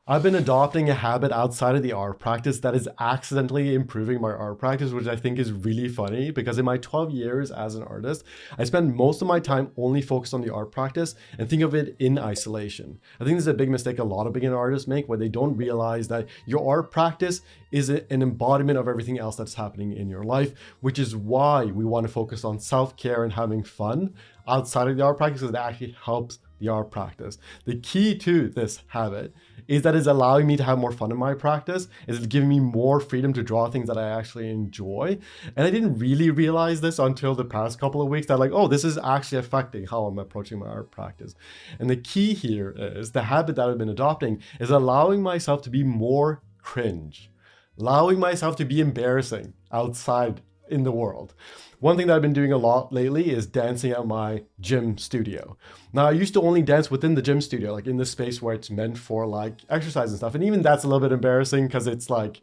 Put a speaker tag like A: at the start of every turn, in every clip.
A: I've been adopting a habit outside of the art practice that is accidentally improving my art practice, which I think is really funny because in my 12 years as an artist, I spend most of my time only focused on the art practice and think of it in isolation. I think this is a big mistake a lot of beginner artists make where they don't realize that your art practice is an embodiment of everything else that's happening in your life, which is why we want to focus on self-care and having fun outside of the art practice because it actually helps the art practice. The key to this habit is that it's allowing me to have more fun in my practice. It's giving me more freedom to draw things that I actually enjoy. And I didn't really realize this until the past couple of weeks that like, oh, this is actually affecting how I'm approaching my art practice. And the key here is the habit that I've been adopting is allowing myself to be more cringe, allowing myself to be embarrassing outside in the world. One thing that I've been doing a lot lately is dancing at my gym studio. Now, I used to only dance within the gym studio, like in the space where it's meant for like exercise and stuff. And even that's a little bit embarrassing because it's like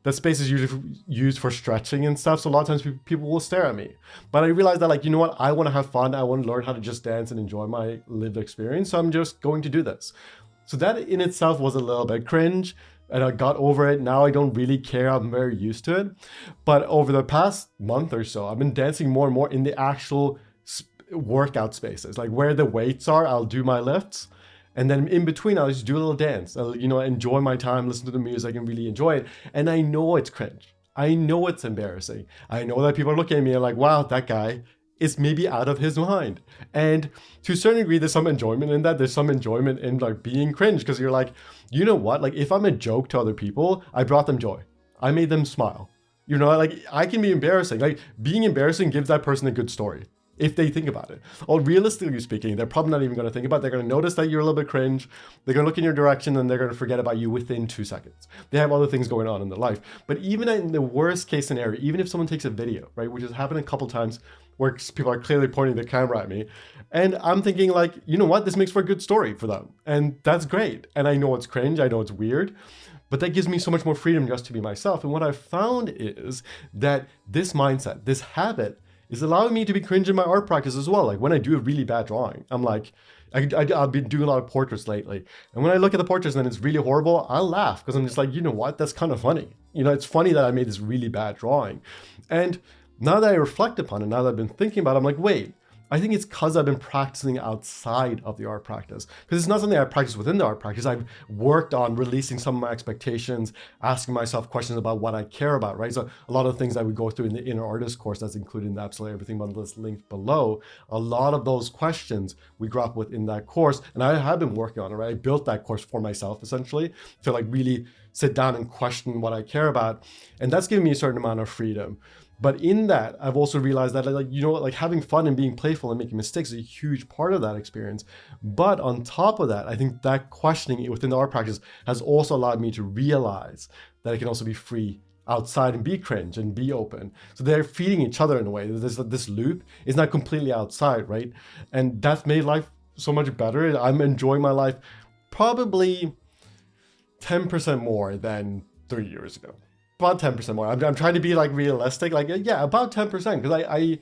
A: that space is usually used for stretching and stuff. So a lot of times people will stare at me. But I realized that like, you know what? I want to have fun. I want to learn how to just dance and enjoy my lived experience. So I'm just going to do this. So that in itself was a little bit cringe. And I got over it. Now I don't really care. I'm very used to it. But over the past month or so, I've been dancing more and more in the actual workout spaces, like where the weights are. I'll do my lifts. And then in between, I'll just do a little dance. I'll, enjoy my time, listen to the music and really enjoy it. And I know it's cringe. I know it's embarrassing. I know that people are looking at me and like, wow, that guy is maybe out of his mind. And to a certain degree, there's some enjoyment in that. There's some enjoyment in like being cringe because you're like, you know what? Like if I'm a joke to other people, I brought them joy. I made them smile. Like I can be embarrassing. Like being embarrassing gives that person a good story if they think about it. Or realistically speaking, they're probably not even going to think about it. They're going to notice that you're a little bit cringe. They're going to look in your direction and they're going to forget about you within 2 seconds. They have other things going on in their life. But even in the worst case scenario, even if someone takes a video, right, which has happened a couple times where people are clearly pointing the camera at me, and I'm thinking like, you know what, this makes for a good story for them. And that's great. And I know it's cringe. I know it's weird. But that gives me so much more freedom just to be myself. And what I've found is that this mindset, this habit, is allowing me to be cringe in my art practice as well. Like when I do a really bad drawing, I'm like, I've been doing a lot of portraits lately. And when I look at the portraits and it's really horrible, I'll laugh because I'm just like, you know what, that's kind of funny. It's funny that I made this really bad drawing. And now that I reflect upon it, now that I've been thinking about it, I'm like, wait, I think it's because I've been practicing outside of the art practice. Because it's not something I practice within the art practice. I've worked on releasing some of my expectations, asking myself questions about what I care about, right? So a lot of things that we go through in the inner artist course that's included in the Absolutely Everything bundle is linked below. A lot of those questions we grapple with in that course. And I have been working on it, right? I built that course for myself, essentially, to like really sit down and question what I care about. And that's given me a certain amount of freedom. But in that, I've also realized that like having fun and being playful and making mistakes is a huge part of that experience. But on top of that, I think that questioning within the art practice has also allowed me to realize that I can also be free outside and be cringe and be open. So they're feeding each other in a way. This loop is not completely outside, right? And that's made life so much better. I'm enjoying my life probably 10% more than 3 years ago. About 10% more. I'm trying to be like realistic, like yeah, about 10% because I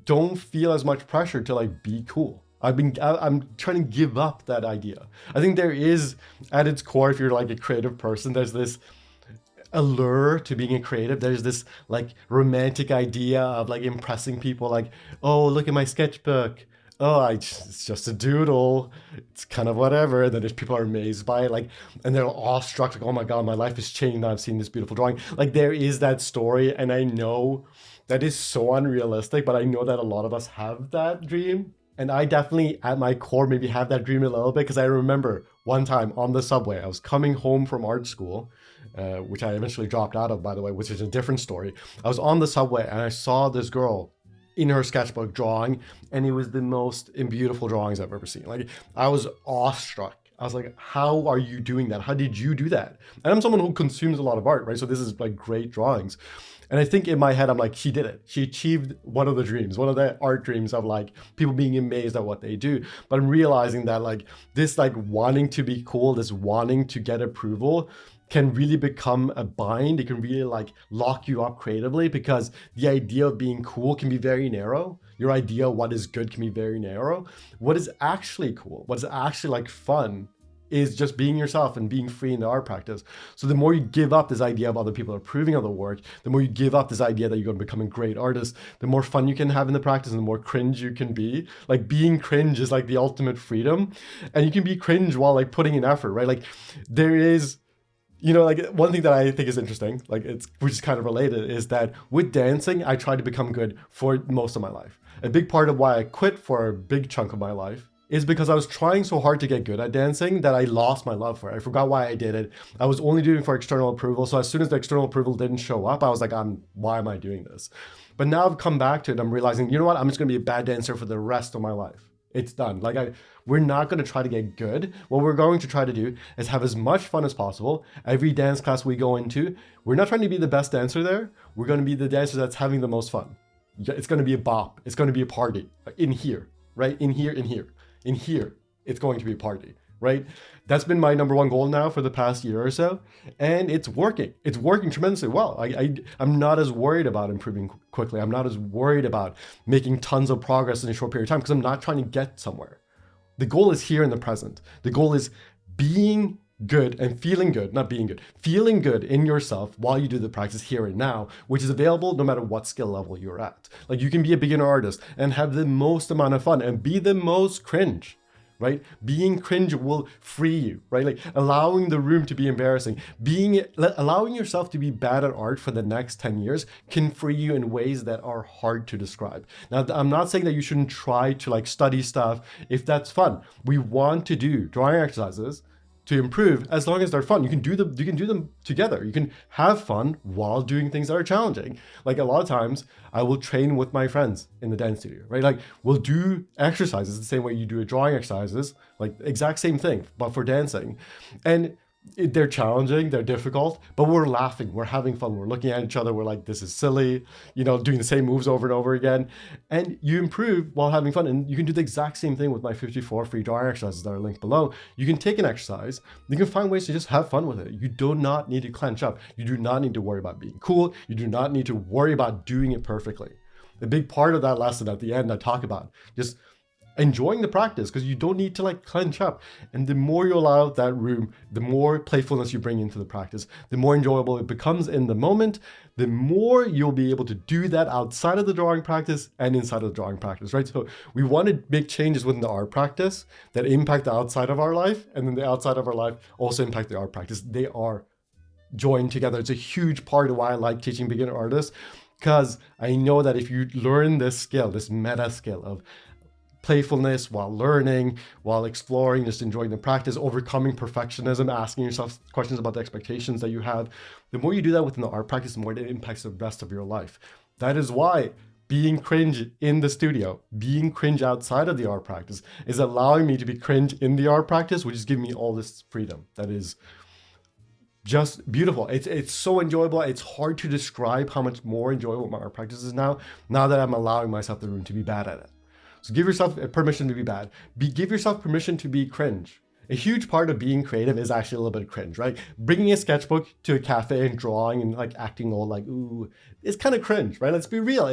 A: don't feel as much pressure to like be cool. I'm trying to give up that idea. I think there is at its core, if you're like a creative person, there's this allure to being a creative. There's this like romantic idea of like impressing people, like, oh, look at my sketchbook. Oh, it's just a doodle. It's kind of whatever. And then there's people are amazed by it, like, and they're awestruck, like, oh my God, my life has changed now. I've seen this beautiful drawing. Like there is that story. And I know that is so unrealistic, but I know that a lot of us have that dream. And I definitely at my core maybe have that dream a little bit because I remember one time on the subway, I was coming home from art school, which I eventually dropped out of, by the way, which is a different story. I was on the subway and I saw this girl in her sketchbook drawing, and it was the most beautiful drawings I've ever seen. Like I was awestruck. I was like, how are you doing that? How did you do that? And I'm someone who consumes a lot of art, right? So this is like great drawings. And I think in my head, I'm like, she did it. She achieved one of the dreams, one of the art dreams of like people being amazed at what they do. But I'm realizing that like this like wanting to be cool, this wanting to get approval can really become a bind. It can really like lock you up creatively because the idea of being cool can be very narrow. Your idea of what is good can be very narrow. What is actually cool, what is actually like fun is just being yourself and being free in the art practice. So the more you give up this idea of other people approving of the work, the more you give up this idea that you're going to become a great artist, the more fun you can have in the practice and the more cringe you can be. Like being cringe is like the ultimate freedom. And you can be cringe while like putting in effort, right? Like there is, like one thing that I think is interesting, which is kind of related, is that with dancing, I tried to become good for most of my life. A big part of why I quit for a big chunk of my life is because I was trying so hard to get good at dancing that I lost my love for it. I forgot why I did it. I was only doing it for external approval. So as soon as the external approval didn't show up, I was like, why am I doing this? But now I've come back to it. I'm realizing, you know what? I'm just going to be a bad dancer for the rest of my life. It's done. We're not going to try to get good. What we're going to try to do is have as much fun as possible. Every dance class we go into, we're not trying to be the best dancer there. We're going to be the dancer that's having the most fun. It's going to be a bop. It's going to be a party in here, right? In here. In here, it's going to be a party, right? That's been my number one goal now for the past year or so. And it's working. It's working tremendously well. I'm not as worried about improving quickly. I'm not as worried about making tons of progress in a short period of time because I'm not trying to get somewhere. The goal is here in the present. The goal is being good and feeling good, not being good, feeling good in yourself while you do the practice here and now, which is available no matter what skill level you're at. Like you can be a beginner artist and have the most amount of fun and be the most cringe, right? Being cringe will free you, right? Like allowing the room to be embarrassing, allowing yourself to be bad at art for the next 10 years can free you in ways that are hard to describe. Now, I'm not saying that you shouldn't try to study stuff if that's fun. We want to do drawing exercises to improve as long as they're fun. You can do them together. You can have fun while doing things that are challenging. Like a lot of times I will train with my friends in the dance studio, right? Like we'll do exercises the same way you do a drawing exercises, like exact same thing, but for dancing. And they're challenging, they're difficult, but we're laughing, we're having fun, we're looking at each other, we're like, this is silly, doing the same moves over and over again. And you improve while having fun. And you can do the exact same thing with my 54 free drawing exercises that are linked below. You can take an exercise, you can find ways to just have fun with it. You do not need to clench up. You do not need to worry about being cool. You do not need to worry about doing it perfectly. The big part of that lesson at the end, I talk about just enjoying the practice because you don't need to clench up. And the more you allow that room, the more playfulness you bring into the practice, the more enjoyable it becomes in the moment, the more you'll be able to do that outside of the drawing practice and inside of the drawing practice, right? So we want to make changes within the art practice that impact the outside of our life, and then the outside of our life also impact the art practice. They are joined together. It's a huge part of why I like teaching beginner artists, because I know that if you learn this skill, this meta skill of playfulness while learning, while exploring, just enjoying the practice, overcoming perfectionism, asking yourself questions about the expectations that you have. The more you do that within the art practice, the more it impacts the rest of your life. That is why being cringe in the studio, being cringe outside of the art practice is allowing me to be cringe in the art practice, which is giving me all this freedom. That is just beautiful. It's so enjoyable. It's hard to describe how much more enjoyable my art practice is now that I'm allowing myself the room to be bad at it. So give yourself permission to be bad. Give yourself permission to be cringe. A huge part of being creative is actually a little bit of cringe, right? Bringing a sketchbook to a cafe and drawing and acting all ooh, it's kind of cringe, right? Let's be real.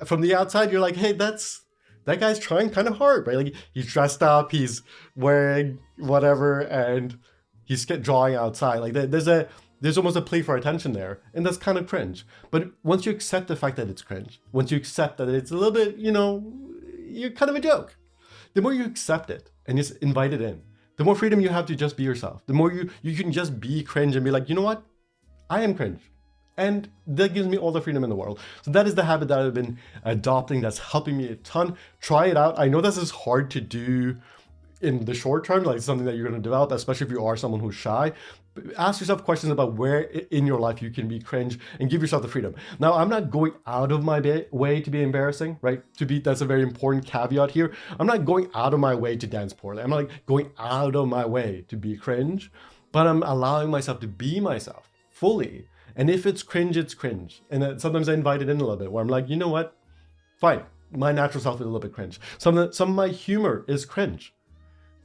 A: From the outside, you're like, hey, that guy's trying kind of hard, right? He's dressed up, he's wearing whatever, and he's drawing outside. There's almost a plea for attention there, and that's kind of cringe. But once you accept the fact that it's cringe, once you accept that it's a little bit, you're kind of a joke, the more you accept it and just invite it in, the more freedom you have to just be yourself. The more you can just be cringe and be like, you know what? I am cringe. And that gives me all the freedom in the world. So that is the habit that I've been adopting that's helping me a ton. Try it out. I know this is hard to do in the short term, something that you're going to develop, especially if you are someone who's shy. Ask yourself questions about where in your life you can be cringe and give yourself the freedom. Now, I'm not going out of my way to be embarrassing, right? That's a very important caveat here. I'm not going out of my way to dance poorly. I'm not going out of my way to be cringe, but I'm allowing myself to be myself fully. And if it's cringe, it's cringe. And sometimes I invite it in a little bit where I'm like, you know what? Fine. My natural self is a little bit cringe. Some of my humor is cringe.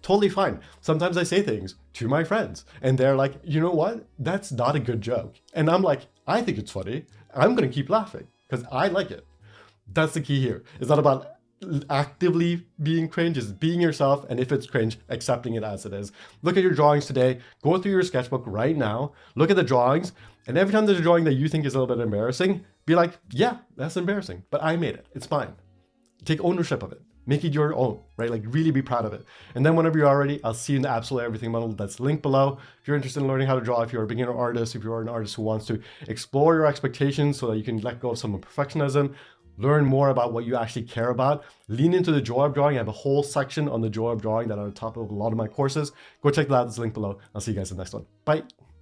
A: Totally fine. Sometimes I say things to my friends and they're like, you know what? That's not a good joke. And I'm like, I think it's funny. I'm going to keep laughing because I like it. That's the key here. It's not about actively being cringe, is being yourself, and if it's cringe, accepting it as it is. Look at your drawings today, go through your sketchbook right now, look at the drawings, and every time there's a drawing that you think is a little bit embarrassing, be like, yeah, that's embarrassing, but I made it, it's fine. Take ownership of it. Make it your own, right? Like really be proud of it. And then whenever you're ready, I'll see you in the Absolutely Everything bundle that's linked below. If you're interested in learning how to draw, if you're a beginner artist, if you're an artist who wants to explore your expectations so that you can let go of some perfectionism, learn more about what you actually care about, lean into the joy of drawing. I have a whole section on the joy of drawing that are on top of a lot of my courses. Go check that out, it's linked below. I'll see you guys in the next one. Bye.